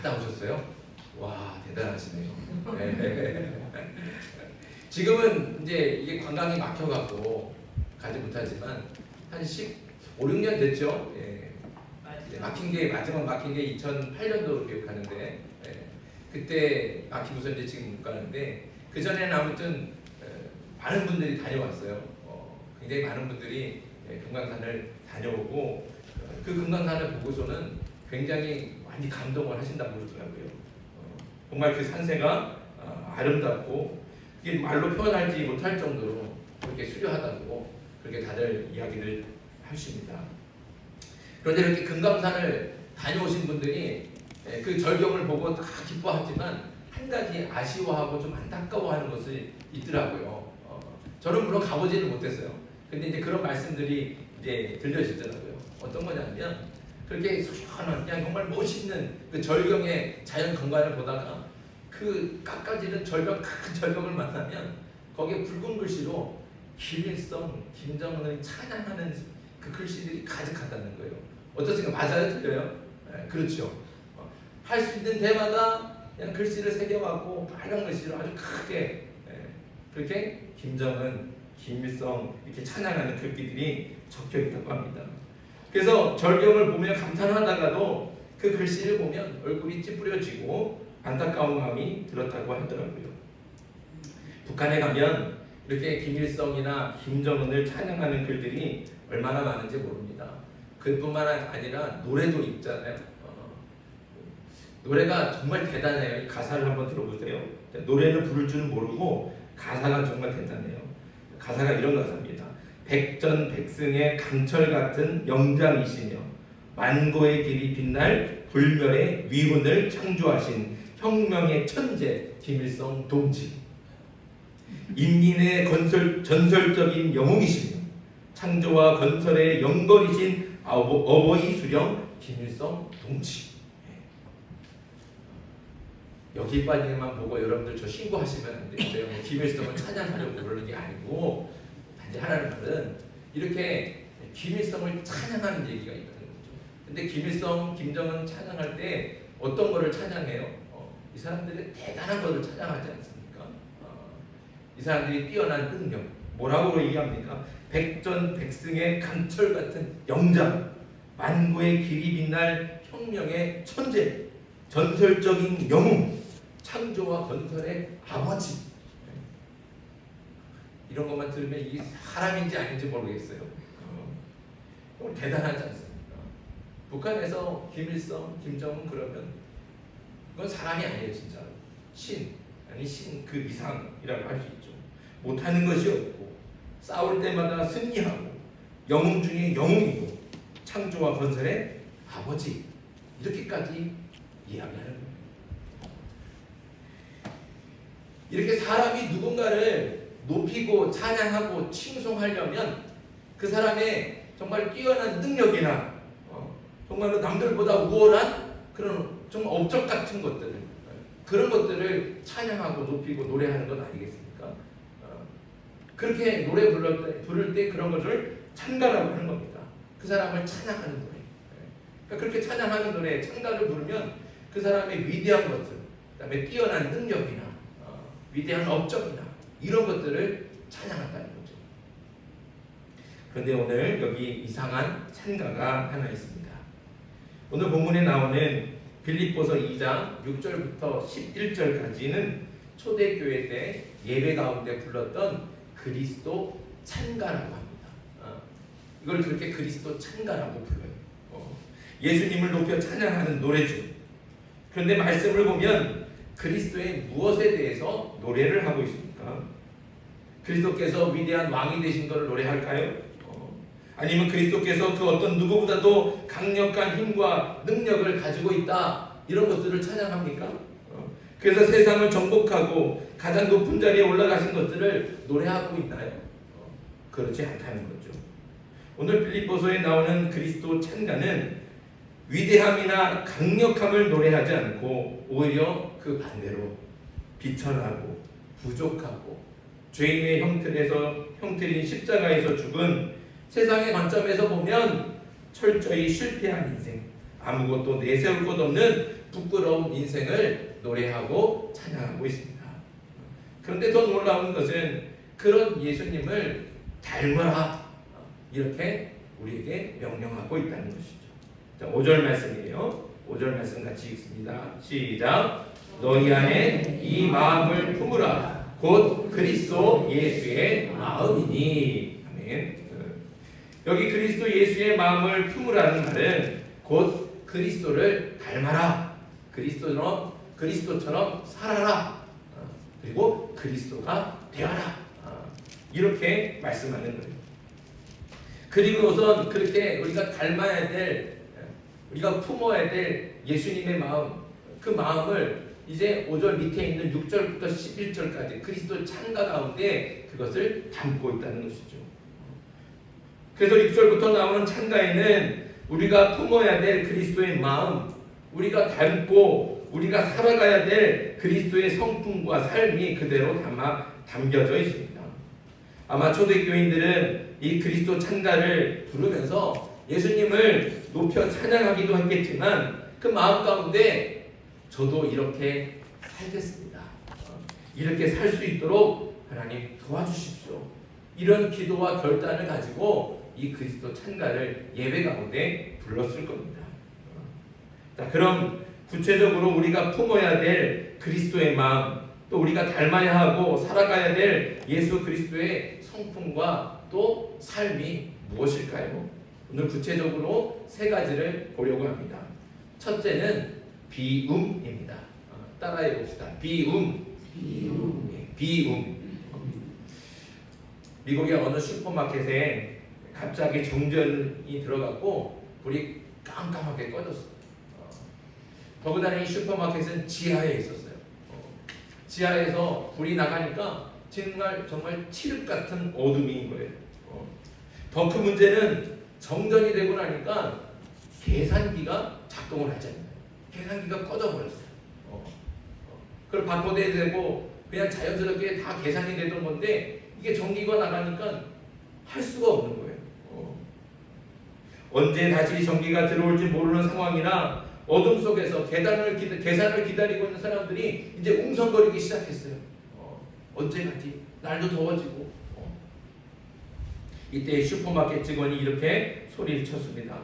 갔다 오셨어요? 와, 대단하시네요. 네. 지금은 이제 이게 관광이 막혀갖고 가지 못하지만 한 15, 16년 됐죠. 예. 막힌 게 마지막 막힌 게 2008년도로 기억하는데 그때 막히고서 이제 지금 못 가는데 그 전에는 아무튼 많은 분들이 다녀왔어요. 굉장히 많은 분들이 금강산을 다녀오고 그 금강산을 보고서는 굉장히 많이 감동을 하신다고 그러더라고요. 정말 그 산세가 아름답고 이게 말로 표현하지 못할 정도로 그렇게 수려하다고 그렇게 다들 이야기를 하십니다. 그런데 이렇게 금강산을 다녀오신 분들이 그 절경을 보고 다 기뻐하지만 한 가지 아쉬워하고 좀 안타까워하는 것이 있더라고요. 저는 물론 가보지는 못했어요. 근데 이제 그런 말씀들이 이제 들려지더라고요. 어떤 거냐면 그렇게 소연한 그냥 정말 멋있는 그 절경의 자연 경관을 보다가 그 깎아지는 절벽 큰 절벽을 만나면 거기에 붉은 글씨로 김일성, 김정은을 찬양하는 그 글씨들이 가득하다는 거예요. 어떻습니까? 맞아요? 틀려요? 네, 그렇죠. 할 수 있는 데마다 그냥 글씨를 새겨갖고 빨간 글씨로 아주 크게 그렇게 김정은, 김일성 이렇게 찬양하는 글귀들이 적혀 있다고 합니다. 그래서 절경을 보며 감탄하다가도 그 글씨를 보면 얼굴이 찌푸려지고 안타까운 마음이 들었다고 하더라고요. 북한에 가면 이렇게 김일성이나 김정은을 찬양하는 글들이 얼마나 많은지 모릅니다. 그뿐만 아니라 노래도 있잖아요. 노래가 정말 대단해요. 가사를 한번 들어보세요. 노래는 부를 줄은 모르고 가사가 정말 대단해요. 가사가 이런 가사입니다. 백전백승의 강철 같은 영장이시며 만고의 길이 빛날 불멸의 위훈을 창조하신 혁명의 천재 김일성 동지, 인민의 전설적인 영웅이시며 창조와 건설의 영걸이신 어버이 수령 김일성 동지. 여기까지만 보고 여러분들 저 신고하시면 안 돼요. 뭐 김일성을 찬양하려고 그러는 게 아니고 단지 하라는 말은 이렇게 김일성을 찬양하는 얘기가 있다는 거죠. 근데 김일성, 김정은 찬양할 때 어떤 거를 찬양해요? 이 사람들의 대단한 것을 찬양하지 않습니까? 이 사람들이 뛰어난 능력, 뭐라고 얘기합니까? 백전백승의 강철 같은 영장, 만고의 길이 빛날 혁명의 천재, 전설적인 영웅, 창조와 건설의 아버지. 이런 것만 들으면 이게 사람인지 아닌지 모르겠어요. 대단하지 않습니까? 북한에서 김일성, 김정은 그러면 그건 사람이 아니에요, 진짜. 신, 아니 신 그 이상이라고 할 수 있죠. 못하는 것이 없고 싸울 때마다 승리하고 영웅 중에 영웅이고 창조와 건설의 아버지, 이렇게까지 이야기하는 거예요. 이렇게 사람이 누군가를 높이고 찬양하고 칭송하려면 그 사람의 정말 뛰어난 능력이나 정말로 남들보다 우월한 그런 좀 업적 같은 것들을, 그런 것들을 찬양하고 높이고 노래하는 것 아니겠습니까? 그렇게 노래 부를 때 그런 것을 찬가라고 하는 겁니다. 그 사람을 찬양하는 노래. 그러니까 그렇게 찬양하는 노래, 찬가를 부르면 그 사람의 위대한 것들, 그다음에 뛰어난 능력이나 위대한 업적이나 이런 것들을 찬양한다는 거죠. 그런데 오늘 여기 이상한 찬가가 하나 있습니다. 오늘 본문에 나오는 빌립보서 2장 6절부터 11절까지는 초대교회 때 예배 가운데 불렀던 그리스도 찬가라고 합니다. 이걸 그렇게 그리스도 찬가라고 불러요. 예수님을 높여 찬양하는 노래죠. 그런데 말씀을 보면 그리스도의 무엇에 대해서 노래를 하고 있습니까? 그리스도께서 위대한 왕이 되신 것을 노래할까요? 아니면 그리스도께서 그 어떤 누구보다도 강력한 힘과 능력을 가지고 있다, 이런 것들을 찬양합니까? 그래서 세상을 정복하고 가장 높은 자리에 올라가신 것들을 노래하고 있나요? 그렇지 않다는 거죠. 오늘 빌립보서에 나오는 그리스도 찬가는 위대함이나 강력함을 노래하지 않고 오히려 그 반대로 비천하고 부족하고 죄인의 형틀인 십자가에서 죽은, 세상의 관점에서 보면 철저히 실패한 인생, 아무것도 내세울 것 없는 부끄러운 인생을 노래하고 찬양하고 있습니다. 그런데 더 놀라운 것은 그런 예수님을 닮아라, 이렇게 우리에게 명령하고 있다는 것이죠. 자, 5절 말씀이에요. 5절 말씀 같이 읽습니다. 시작. 너희 안에 이 마음을 품으라. 곧 그리스도 예수의 마음이니. 아멘. 여기 그리스도 예수의 마음을 품으라는 말은 곧 그리스도를 닮아라. 그리스도처럼 살아라. 그리고 그리스도가 되어라. 이렇게 말씀하는 거예요. 그리고 우선 그렇게 우리가 닮아야 될, 우리가 품어야 될 예수님의 마음, 그 마음을 이제 5절 밑에 있는 6절부터 11절까지 그리스도 찬가 가운데 그것을 담고 있다는 것이죠. 그래서 6절부터 나오는 찬가에는 우리가 품어야 될 그리스도의 마음, 우리가 닮고 우리가 살아가야 될 그리스도의 성품과 삶이 그대로 담겨져 있습니다. 아마 초대교인들은 이 그리스도 찬가를 부르면서 예수님을 높여 찬양하기도 했겠지만 그 마음 가운데 저도 이렇게 살겠습니다. 이렇게 살 수 있도록 하나님 도와주십시오. 이런 기도와 결단을 가지고 이 그리스도 찬가를 예배 가운데 불렀을 겁니다. 자, 그럼 구체적으로 우리가 품어야 될 그리스도의 마음, 또 우리가 닮아야 하고 살아가야 될 예수 그리스도의 성품과 또 삶이 무엇일까요? 오늘 구체적으로 세 가지를 보려고 합니다. 첫째는 비움입니다. 따라해 봅시다. 비움. 미국의 어느 슈퍼마켓에 갑자기 정전이 들어갔고 불이 깜깜하게 꺼졌어요. 더군다나 이 슈퍼마켓은 지하에 있었어요. 지하에서 불이 나가니까 정말 칠흑 같은 어둠인 거예요. 더 큰 문제는 정전이 되고 나니까 계산기가 작동을 하지 않아요. 계산기가 꺼져버렸어요. 그걸 바꿔야 되고 그냥 자연스럽게 다 계산이 되던 건데 이게 전기가 나가니까 할 수가 없는 거예요. 언제 다시 전기가 들어올지 모르는 상황이라 어둠 속에서 계산을 기다리고 있는 사람들이 이제 웅성거리기 시작했어요. 언제 가지? 날도 더워지고. 이때 슈퍼마켓 직원이 이렇게 소리를 쳤습니다.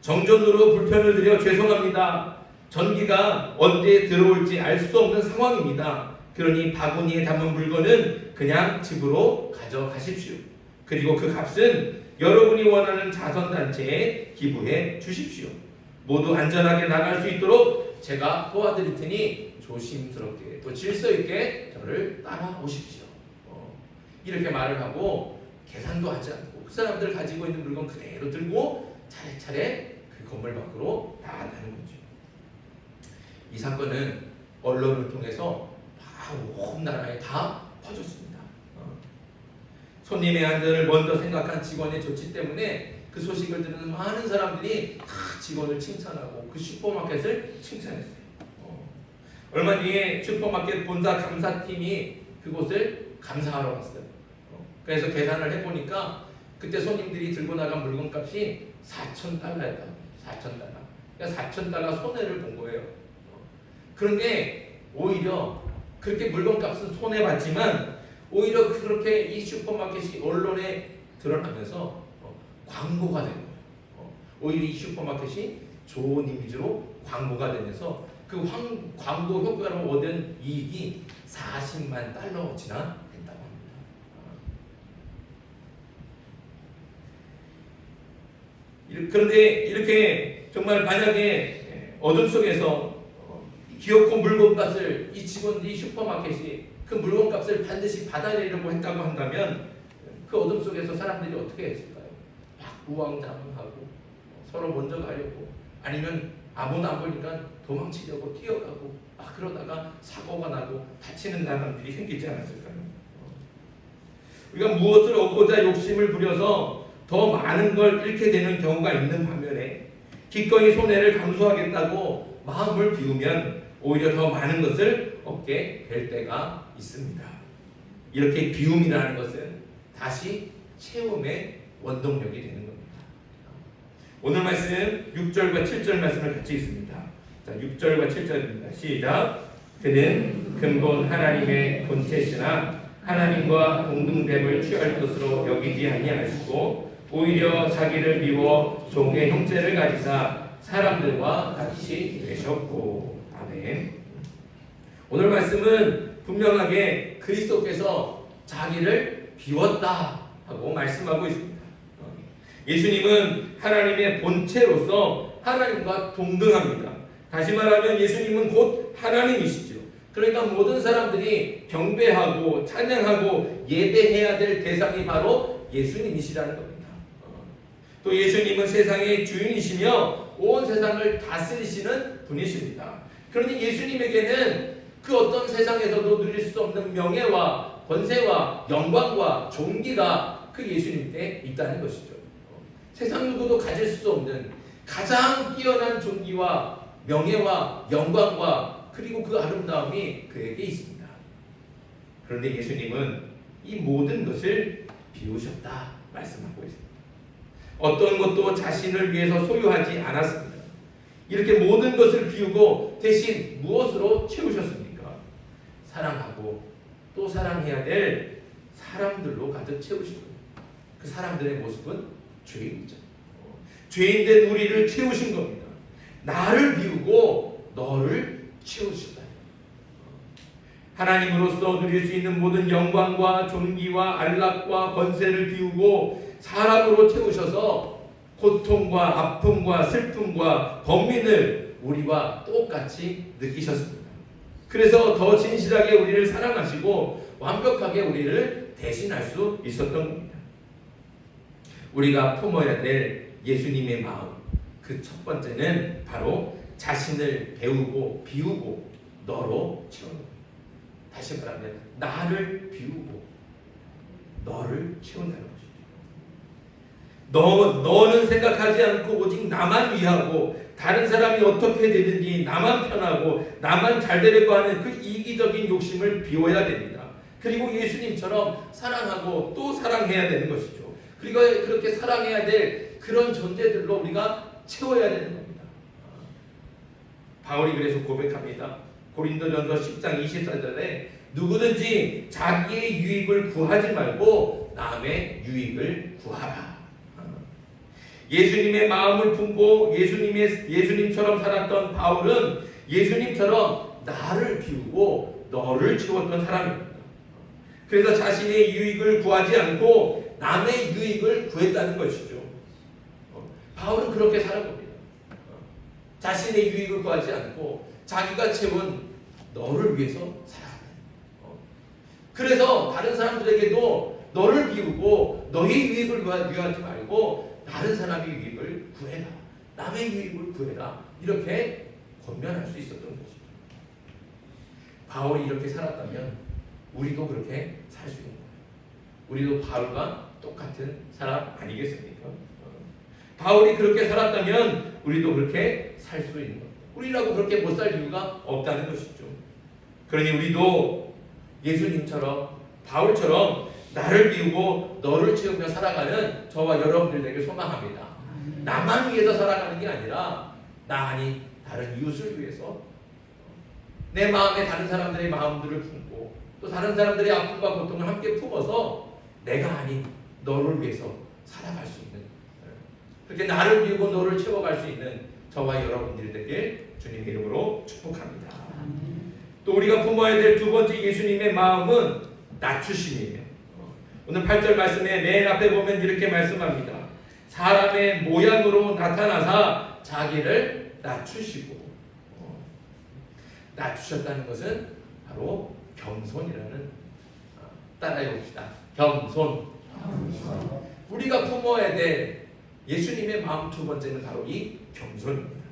정전으로 불편을 드려 죄송합니다. 전기가 언제 들어올지 알 수 없는 상황입니다. 그러니 바구니에 담은 물건은 그냥 집으로 가져가십시오. 그리고 그 값은 여러분이 원하는 자선단체에 기부해 주십시오. 모두 안전하게 나갈 수 있도록 제가 도와드릴 테니 조심스럽게 또 질서 있게 저를 따라오십시오. 이렇게 말을 하고 계산도 하지 않고 그 사람들 가지고 있는 물건 그대로 들고 차례차례 그 건물 밖으로 나간다는 거죠. 이 사건은 언론을 통해서 온 나라에 다 퍼졌습니다. 손님의 안전을 먼저 생각한 직원의 조치 때문에 그 소식을 듣는 많은 사람들이 다 직원을 칭찬하고 그 슈퍼마켓을 칭찬했어요. 얼마 뒤에 슈퍼마켓 본사 감사팀이 그곳을 감사하러 왔어요. 그래서 계산을 해보니까 그때 손님들이 들고 나간 물건값이 $4,000였다. $4,000. 그러니까 $4,000 손해를 본 거예요. 그런데 오히려 그렇게 물건값은 손해봤지만 오히려 그렇게 이 슈퍼마켓이 언론에 드러나면서 광고가 된 거예요. 오히려 이 슈퍼마켓이 좋은 이미지로 광고가 되면서 그 광고 효과로 얻은 이익이 $400만 지나 됐다고 합니다. 그런데 이렇게 정말 만약에 어둠 속에서 기어코 물건값을 이 직원들이 슈퍼마켓이 그 물건값을 반드시 받아내려고 했다고 한다면 그 어둠 속에서 사람들이 어떻게 했을까요? 막 우왕좌왕하고 서로 먼저 가려고 아니면 아무나 안 보니까 도망치려고 뛰어가고 막 그러다가 사고가 나고 다치는 사람들이 생기지 않았을까요? 우리가 무엇을 얻고자 욕심을 부려서 더 많은 걸 잃게 되는 경우가 있는 반면에 기꺼이 손해를 감수하겠다고 마음을 비우면 오히려 더 많은 것을 얻게 될 때가 있습니다. 이렇게 비움이라는 것은 다시 체험의 원동력이 되는 겁니다. 오늘 말씀 6절과 7절 말씀을 같이 읽습니다. 자, 6절과 7절입니다. 시작. 그는 근본 하나님의 본체시나 하나님과 동등됨을 취할 것으로 여기지 아니하시고 오히려 자기를 비워 종의 형체를 가지사 사람들과 같이 되셨고. 아멘. 오늘 말씀은 분명하게 그리스도께서 자기를 비웠다 하고 말씀하고 있습니다. 예수님은 하나님의 본체로서 하나님과 동등합니다. 다시 말하면 예수님은 곧 하나님이시죠. 그러니까 모든 사람들이 경배하고 찬양하고 예배해야 될 대상이 바로 예수님이시라는 겁니다. 또 예수님은 세상의 주인이시며 온 세상을 다스리시는 분이십니다. 그러니 예수님에게는 그 어떤 세상에서도 누릴 수 없는 명예와 권세와 영광과 존귀가 그 예수님께 있다는 것이죠. 세상 누구도 가질 수 없는 가장 뛰어난 존귀와 명예와 영광과 그리고 그 아름다움이 그에게 있습니다. 그런데 예수님은 이 모든 것을 비우셨다 말씀하고 있습니다. 어떤 것도 자신을 위해서 소유하지 않았습니다. 이렇게 모든 것을 비우고 대신 무엇으로 채우셨습니까? 사랑하고 또 사랑해야 될 사람들로 가득 채우시고 그 사람들의 모습은 죄인이죠. 죄인된 우리를 채우신 겁니다. 나를 비우고 너를 채우신다. 하나님으로서 누릴 수 있는 모든 영광과 존귀와 안락과 권세를 비우고 사람으로 채우셔서 고통과 아픔과 슬픔과 범민을 우리와 똑같이 느끼셨습니다. 그래서 더 진실하게 우리를 사랑하시고 완벽하게 우리를 대신할 수 있었던 겁니다. 우리가 품어야 될 예수님의 마음, 그 첫 번째는 바로 자신을 배우고 비우고 너로 채우는 겁니다. 다시 말하면 나를 비우고 너를 채운다는 것이죠. 너는 생각하지 않고 오직 나만 위하고 다른 사람이 어떻게 되든지 나만 편하고 나만 잘 되려고 하는 그 이기적인 욕심을 비워야 됩니다. 그리고 예수님처럼 사랑하고 또 사랑해야 되는 것이죠. 그리고 그렇게 사랑해야 될 그런 존재들로 우리가 채워야 되는 겁니다. 바울이 그래서 고백합니다. 고린도전서 10장 24절에 누구든지 자기의 유익을 구하지 말고 남의 유익을 구하라. 예수님의 마음을 품고 예수님처럼 살았던 바울은 예수님처럼 나를 비우고 너를 채웠던 사람입니다. 그래서 자신의 유익을 구하지 않고 남의 유익을 구했다는 것이죠. 바울은 그렇게 사는 겁니다. 자신의 유익을 구하지 않고 자기가 채운 너를 위해서 살아가는. 그래서 다른 사람들에게도 너를 비우고 너의 유익을 구하지 말고 다른 사람의 유익을 구해라. 남의 유익을 구해라. 이렇게 권면할 수 있었던 것이죠. 바울이 이렇게 살았다면 우리도 그렇게 살 수 있는 거예요. 우리도 바울과 똑같은 사람 아니겠습니까? 바울이 그렇게 살았다면 우리도 그렇게 살 수 있는 겁니다. 우리라고 그렇게 못 살 이유가 없다는 것이죠. 그러니 우리도 예수님처럼 바울처럼 나를 비우고 너를 채우며 살아가는 저와 여러분들에게 소망합니다. 나만 위해서 살아가는 게 아니라 나 아닌 다른 이웃을 위해서 내 마음에 다른 사람들의 마음들을 품고 또 다른 사람들의 아픔과 고통을 함께 품어서 내가 아닌 너를 위해서 살아갈 수 있는 그렇게 나를 비우고 너를 채워갈 수 있는 저와 여러분들이 되길 주님의 이름으로 축복합니다. 또 우리가 품어야 될 두 번째 예수님의 마음은 낮추심이에요. 오늘 8절 말씀에 맨 앞에 보면 이렇게 말씀합니다. 사람의 모양으로 나타나사 자기를 낮추시고 낮추셨다는 것은 바로 겸손이라는 따라해 봅시다. 겸손. 우리가 품어야 될 예수님의 마음 두 번째는 바로 이 겸손입니다.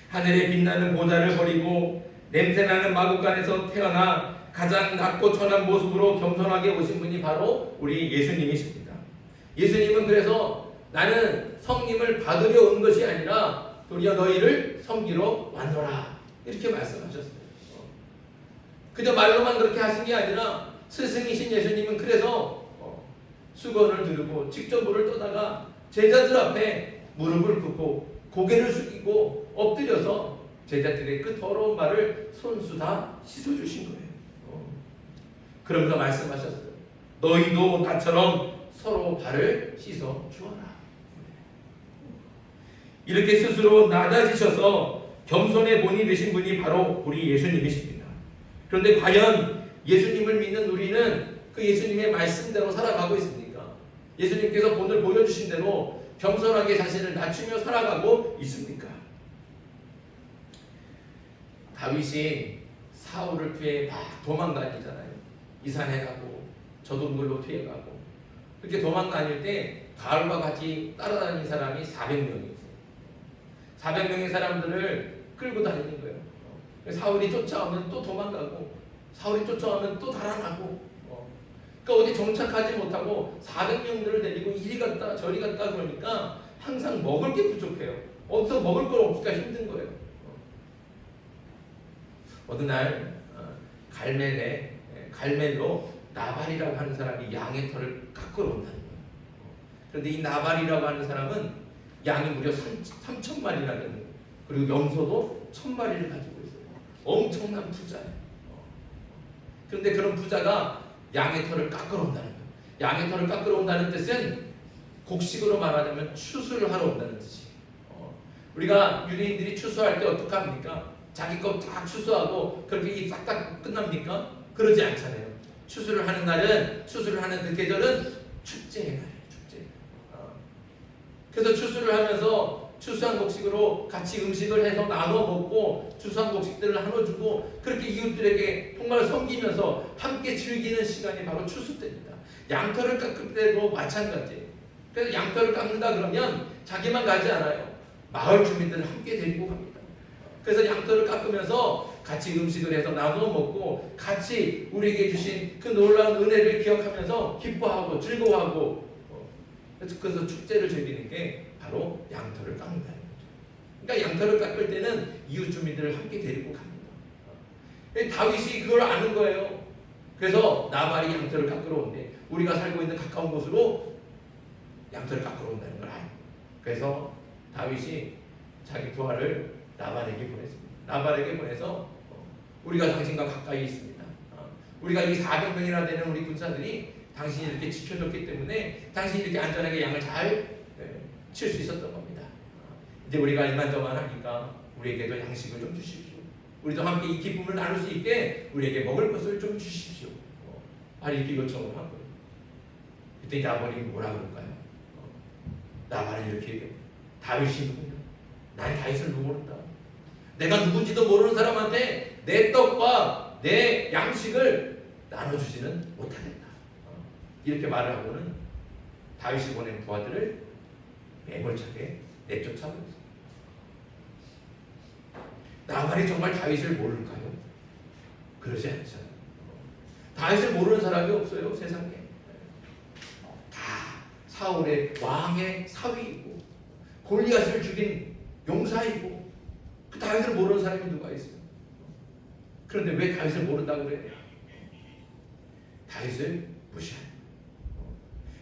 하늘에 빛나는 보좌를 버리고 냄새나는 마구간에서 태어나 가장 낮고 천한 모습으로 겸손하게 오신 분이 바로 우리 예수님이십니다. 예수님은 그래서 나는 성님을 받으려 온 것이 아니라 도리어 너희를 섬기러 왔노라 이렇게 말씀하셨어요. 그저 말로만 그렇게 하신 게 아니라 스승이신 예수님은 그래서 수건을 들고 직접 물을 떠다가 제자들 앞에 무릎을 꿇고 고개를 숙이고 엎드려서 제자들의 그 더러운 발을 손수 다 씻어주신 거예요. 그러면서 말씀하셨어요. 너희도 나처럼 서로 발을 씻어 주어라. 이렇게 스스로 낮아지셔서 겸손의 본이 되신 분이 바로 우리 예수님이십니다. 그런데 과연 예수님을 믿는 우리는 그 예수님의 말씀대로 살아가고 있습니까? 예수님께서 본을 보여주신 대로 겸손하게 자신을 낮추며 살아가고 있습니까? 다윗이 사울을 피해 막 도망다니잖아요. 이 산에 가고 저 동굴로 피해가고 그렇게 도망다닐 때 바울과 같이 따라다니는 사람이 400명이 있어요. 400명의 사람들을 끌고 다니는 거예요. 사울이 쫓아오면 또 도망가고 사울이 쫓아오면 또 달아나고 그러니까 어디 정착하지 못하고 400명들을 데리고 이리 갔다 저리 갔다 그러니까 항상 먹을 게 부족해요. 어디서 먹을 걸 얻기가 힘든 거예요. 어느 날 갈멜로 나발이라고 하는 사람이 양의 털을 깎으러 온다는 거예요. 그런데 이 나발이라고 하는 사람은 양이 무려 3,000마리나 되는 거예요. 그리고 염소도 1,000마리를 가지고 있어요. 엄청난 부자예요. 그런데 그런 부자가 양의 털을 깎으러 온다는 거예요. 양의 털을 깎으러 온다는 뜻은 곡식으로 말하자면 추수를 하러 온다는 뜻이에요. 우리가 유대인들이 추수할 때 어떻게 합니까? 자기 거 다 추수하고 그렇게 이 싹다 끝납니까? 그러지 않잖아요. 추수를 하는 날은 추수를 하는 그 계절은 축제의 날이에요. 축제. 그래서 추수를 하면서 추수한 곡식으로 같이 음식을 해서 나눠 먹고 추수한 곡식들을 나눠주고 그렇게 이웃들에게 정말 섬기면서 함께 즐기는 시간이 바로 추수 때입니다. 양털을 깎을 때도 마찬가지예요. 그래서 양털을 깎는다 그러면 자기만 가지 않아요. 마을 주민들을 함께 데리고 갑니다. 그래서 양털을 깎으면서 같이 음식을 해서 나눠 먹고 같이 우리에게 주신 그 놀라운 은혜를 기억하면서 기뻐하고 즐거워하고 그래서 축제를 즐기는 게 바로 양털을 깎는다는 거죠. 그러니까 양털을 깎을 때는 이웃 주민들을 함께 데리고 갑니다. 다윗이 그걸 아는 거예요. 그래서 나발이 양털을 깎으러 온대. 우리가 살고 있는 가까운 곳으로 양털을 깎으러 온다는 걸 알고. 그래서 다윗이 자기 부하를 나발에게 보냈습니다. 나발에게 보내서 우리가 당신과 가까이 있습니다. 우리가 이 400명이나 되는 우리 군사들이 당신이 이렇게 지켜줬기 때문에 당신이 이렇게 안전하게 양을 잘 칠 수 있었던 겁니다. 이제 우리가 이만저만 하니까 우리에게도 양식을 좀 주십시오. 우리도 함께 이 기쁨을 나눌 수 있게 우리에게 먹을 것을 좀 주십시오. 이렇게 요청을 한 거예요. 그때 나발이 뭐라 그럴까요? 나발이 이렇게 얘기해요. 다윗이 누구냐? 난 다윗을 모른다. 내가 누군지도 모르는 사람한테 내 떡과 내 양식을 나눠주지는 못하겠다. 이렇게 말을 하고는 다윗이 보낸 부하들을 매몰차게 내쫓아버렸습니다. 나발이 정말 다윗을 모를까요? 그러지 않잖아요. 다윗을 모르는 사람이 없어요, 세상에. 다 사울의 왕의 사위이고 골리앗을 죽인 용사이고 그 다윗을 모르는 사람이 누가 있어요? 그런데 왜 다윗을 모른다고 그래요? 다윗을 무시하는.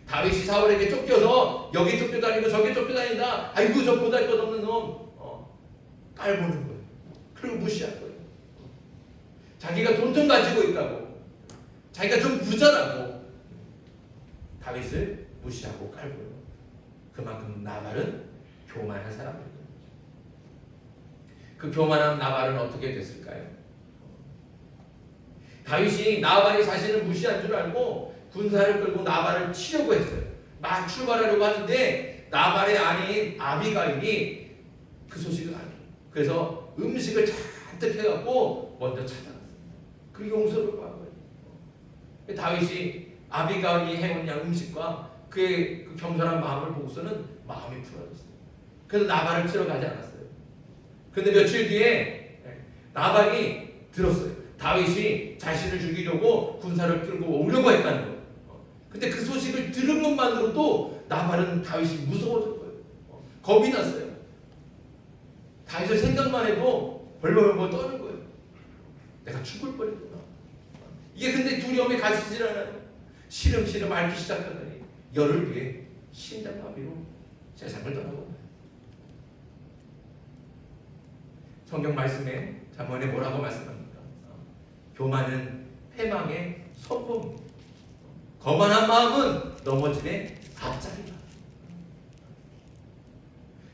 다윗이 사울에게 쫓겨서 여기 쫓겨다니고 저기 쫓겨다닌다. 아이고 저 보잘것없는 놈. 깔보는 거예요. 그리고 무시할 거예요. 자기가 돈 좀 가지고 있다고. 자기가 좀 부자라고. 다윗을 무시하고 깔보요. 그만큼 나발은 교만한 사람이에요. 그 교만한 나발은 어떻게 됐을까요? 다윗이 나발이 자신을 무시한 줄 알고 군사를 끌고 나발을 치려고 했어요. 막 출발하려고 하는데 나발의 아내인 아비가일이 그 소식을 알고 그래서 음식을 잔뜩 해갖고 먼저 찾아갔어요. 그 용서를 구한 거예요. 다윗이 아비가일이 해온 음식과 그의 그 겸손한 마음을 보고서는 마음이 풀어졌어요. 그래서 나발을 치러 가지 않았어요. 그런데 며칠 뒤에 나발이 들었어요. 다윗이 자신을 죽이려고 군사를 끌고 오려고 했다는 거예요. 근데 그 소식을 들은 것만으로도 나발은 다윗이 무서워진 거예요. 겁이 났어요. 다윗을 생각만 해도 벌벌벌 떠는 거예요. 내가 죽을 뻔했구나. 이게 근데 두려움에 가시질 않아요. 시름시름 앓기 시작하더니 열흘 뒤에 심장마비로 세상을 떠나고 성경 말씀에 잠언에 뭐라고 말씀합니까? 교만은 패망의 선봉. 거만한 마음은 넘어짐의 앞자리다.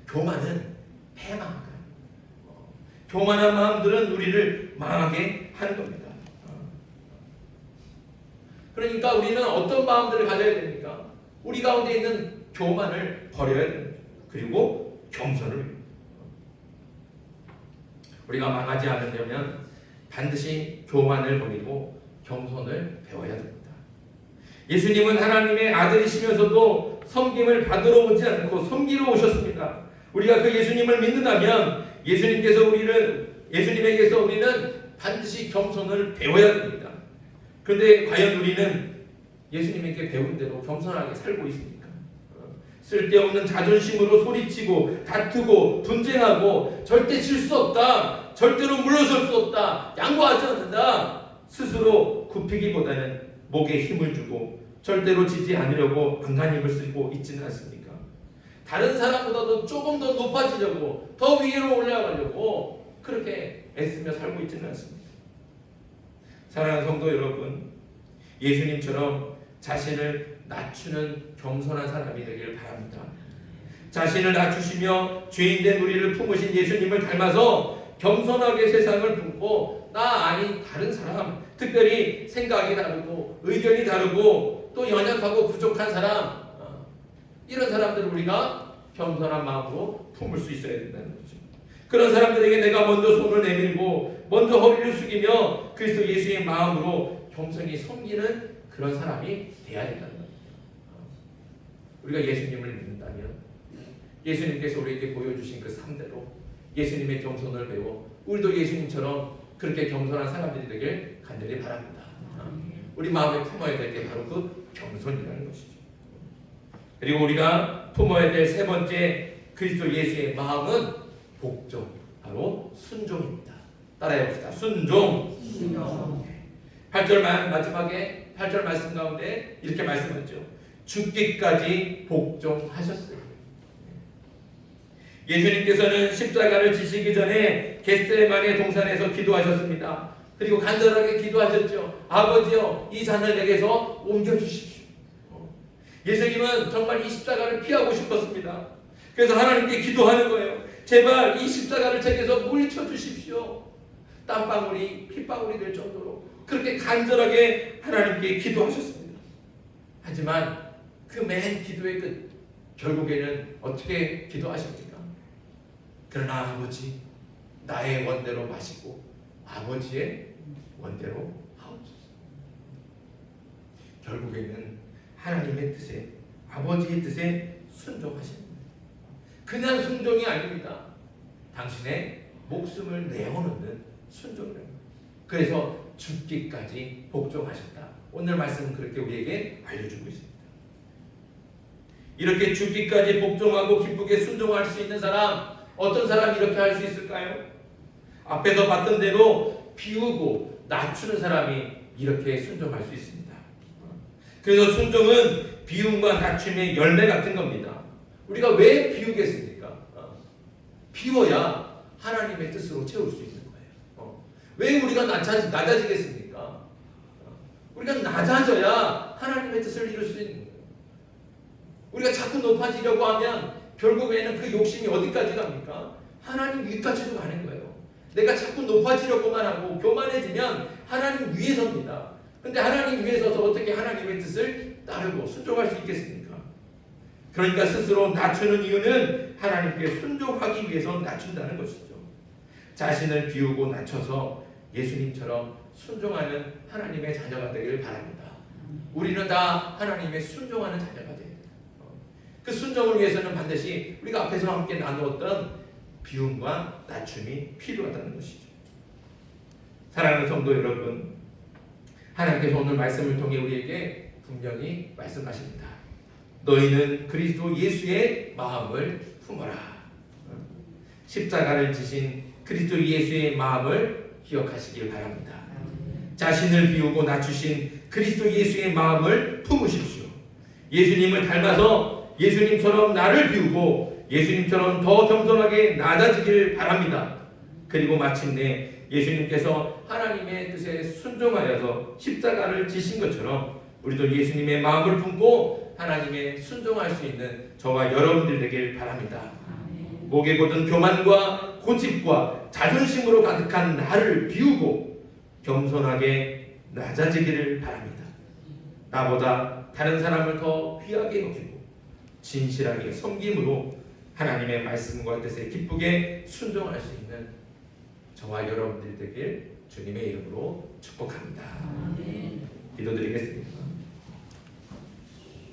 교만은 패망. 교만한 마음들은 우리를 망하게 하는 겁니다. 그러니까 우리는 어떤 마음들을 가져야 됩니까? 우리 가운데 있는 교만을 버려야 됩니다. 그리고 겸손을. 우리가 망하지 않으려면 반드시 교만을 버리고 겸손을 배워야 됩니다. 예수님은 하나님의 아들이시면서도 섬김을 받으러 오지 않고 섬기러 오셨습니다. 우리가 그 예수님을 믿는다면 예수님에게서 우리는 반드시 겸손을 배워야 됩니다. 그런데 과연 우리는 예수님에게 배운 대로 겸손하게 살고 있습니까? 쓸데없는 자존심으로 소리치고 다투고 분쟁하고 절대 질 수 없다, 절대로 물러설 수 없다, 양보하지 않는다 스스로 굽히기보다는 목에 힘을 주고 절대로 지지 않으려고 안간힘을 쓰고 있지는 않습니까? 다른 사람보다도 조금 더 높아지려고, 더 위로 올라가려고 그렇게 애쓰며 살고 있지는 않습니다. 사랑하는 성도 여러분, 예수님처럼 자신을 낮추는 겸손한 사람이 되길 바랍니다. 자신을 낮추시며 죄인된 우리를 품으신 예수님을 닮아서 겸손하게 세상을 품고 나 아닌 다른 사람, 특별히 생각이 다르고 의견이 다르고 또 연약하고 부족한 사람, 이런 사람들을 우리가 겸손한 마음으로 품을 수 있어야 된다는 거죠. 그런 사람들에게 내가 먼저 손을 내밀고 먼저 허리를 숙이며 그리스도 예수의 마음으로 겸손히 섬기는 그런 사람이 돼야 된다는 겁니다. 우리가 예수님을 믿는다면 예수님께서 우리에게 보여주신 그 삶대로 예수님의 겸손을 배워 우리도 예수님처럼 그렇게 겸손한 사람들이 되길 간절히 바랍니다. 우리 마음에 품어야 될 게 바로 그 겸손이라는 것이죠. 그리고 우리가 품어야 될 세 번째 그리스도 예수의 마음은 복종, 바로 순종입니다. 따라해 봅시다. 순종. 8절 마지막에 8절 말씀 가운데 이렇게 말씀하죠. 죽기까지 복종하셨어요. 예수님께서는 십자가를 지시기 전에 겟세마네 동산에서 기도하셨습니다. 그리고 간절하게 기도하셨죠. 아버지여, 이 잔을 내게서 옮겨주십시오. 예수님은 정말 이 십자가를 피하고 싶었습니다. 그래서 하나님께 기도하는 거예요. 제발 이 십자가를 제게서 물리쳐 주십시오. 땀방울이 핏방울이 될 정도로 그렇게 간절하게 하나님께 기도하셨습니다. 하지만 그 맨 기도의 끝, 결국에는 어떻게 기도하십니까? 그러나 아버지, 나의 원대로 마시고 아버지의 원대로 하옵소서. 결국에는 하나님의 뜻에, 아버지의 뜻에 순종하십니다. 그냥 순종이 아닙니다. 당신의 목숨을 내어놓는 순종입니다. 그래서 죽기까지 복종하셨다. 오늘 말씀은 그렇게 우리에게 알려주고 있습니다. 이렇게 죽기까지 복종하고 기쁘게 순종할 수 있는 사람, 어떤 사람이 이렇게 할 수 있을까요? 앞에서 봤던 대로 비우고 낮추는 사람이 이렇게 순종할 수 있습니다. 그래서 순종은 비움과 낮춤의 열매 같은 겁니다. 우리가 왜 비우겠습니까? 비워야 하나님의 뜻으로 채울 수 있는 거예요. 왜 우리가 낮아지겠습니까? 우리가 낮아져야 하나님의 뜻을 이룰 수 있는 거예요. 우리가 자꾸 높아지려고 하면 결국에는 그 욕심이 어디까지 갑니까? 하나님 위까지도 가는 거예요. 내가 자꾸 높아지려고만 하고 교만해지면 하나님 위에 섭니다. 근데 하나님 위에 서서 어떻게 하나님의 뜻을 따르고 순종할 수 있겠습니까? 그러니까 스스로 낮추는 이유는 하나님께 순종하기 위해서 낮춘다는 것이죠. 자신을 비우고 낮춰서 예수님처럼 순종하는 하나님의 자녀가 되기를 바랍니다. 우리는 다 하나님의 순종하는 자녀가 돼야 돼요. 그 순종을 위해서는 반드시 우리가 앞에서 함께 나누었던 비움과 낮춤이 필요하다는 것이죠. 사랑하는 성도 여러분, 하나님께서 오늘 말씀을 통해 우리에게 분명히 말씀하십니다. 너희는 그리스도 예수의 마음을 품어라. 십자가를 지신 그리스도 예수의 마음을 기억하시길 바랍니다. 자신을 비우고 낮추신 그리스도 예수의 마음을 품으십시오. 예수님을 닮아서 예수님처럼 나를 비우고 예수님처럼 더 겸손하게 낮아지길 바랍니다. 그리고 마침내 예수님께서 하나님의 뜻에 순종하여서 십자가를 지신 것처럼 우리도 예수님의 마음을 품고 하나님의 순종할 수 있는 저와 여러분들 되길 바랍니다. 목에 곧은 교만과 고집과 자존심으로 가득한 나를 비우고 겸손하게 낮아지기를 바랍니다. 나보다 다른 사람을 더 귀하게 여기고 진실하게 섬김으로 하나님의 말씀과 뜻에 기쁘게 순종할 수 있는 저와 여러분들 되길 주님의 이름으로 축복합니다. 기도드리겠습니다.